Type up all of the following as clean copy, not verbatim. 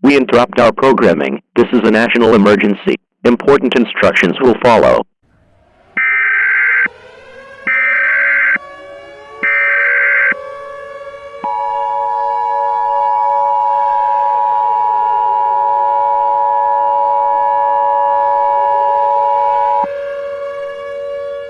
We interrupt our programming. This is a national emergency. Important instructions will follow.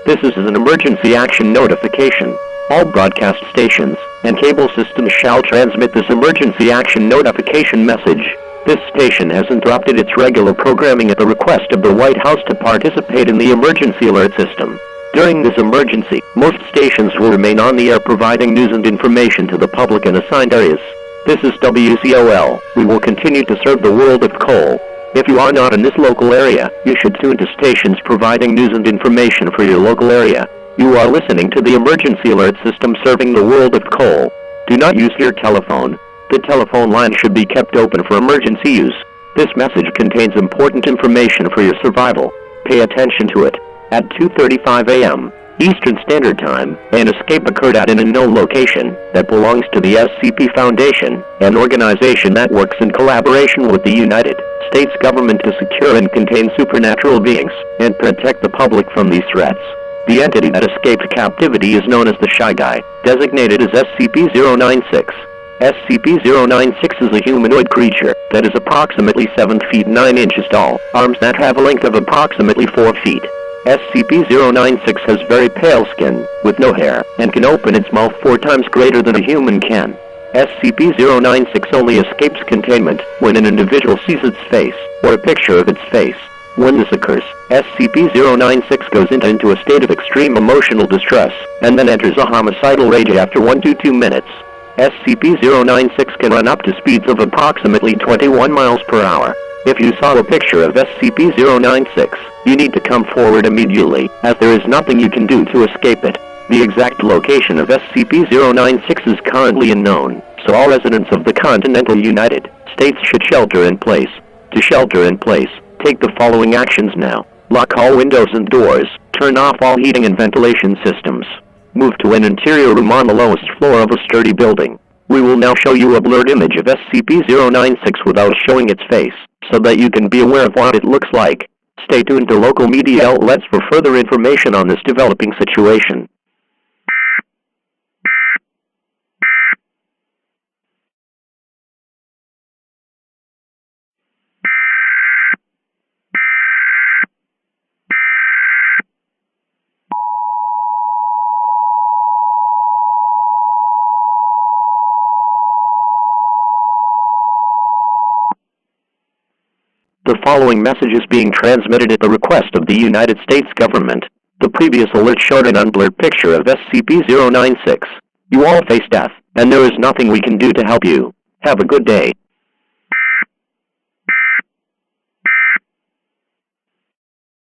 This is an emergency action notification. All broadcast stations and cable systems shall transmit this emergency action notification message. This station has interrupted its regular programming at the request of the White House to participate in the emergency alert system. During this emergency, most stations will remain on the air providing news and information to the public in assigned areas. This is WCOL. We will continue to serve the world of coal. If you are not in this local area, you should tune to stations providing news and information for your local area. You are listening to the emergency alert system serving the world of coal. Do not use your telephone. The telephone line should be kept open for emergency use. This message contains important information for your survival. Pay attention to it. At 2:35 a.m. Eastern Standard Time, an escape occurred at an unknown location that belongs to the SCP Foundation, an organization that works in collaboration with the United States government to secure and contain supernatural beings and protect the public from these threats. The entity that escaped captivity is known as the Shy Guy, designated as SCP-096. SCP-096 is a humanoid creature that is approximately 7 feet 9 inches tall, arms that have a length of approximately 4 feet. SCP-096 has very pale skin, with no hair, and can open its mouth 4 times greater than a human can. SCP-096 only escapes containment when an individual sees its face, or a picture of its face. When this occurs, SCP-096 goes into a state of extreme emotional distress, and then enters a homicidal rage after 1 to 2 minutes. SCP-096 can run up to speeds of approximately 21 miles per hour. If you saw a picture of SCP-096, you need to come forward immediately, as there is nothing you can do to escape it. The exact location of SCP-096 is currently unknown, so all residents of the continental United States should shelter in place. To shelter in place, take the following actions now. Lock all windows and doors, turn off all heating and ventilation systems. Move to an interior room on the lowest floor of a sturdy building. We will now show you a blurred image of SCP-096 without showing its face, so that you can be aware of what it looks like. Stay tuned to local media outlets for further information on this developing situation. The following message is being transmitted at the request of the United States government. The previous alert showed an unblurred picture of SCP-096. You all face death, and there is nothing we can do to help you. Have a good day.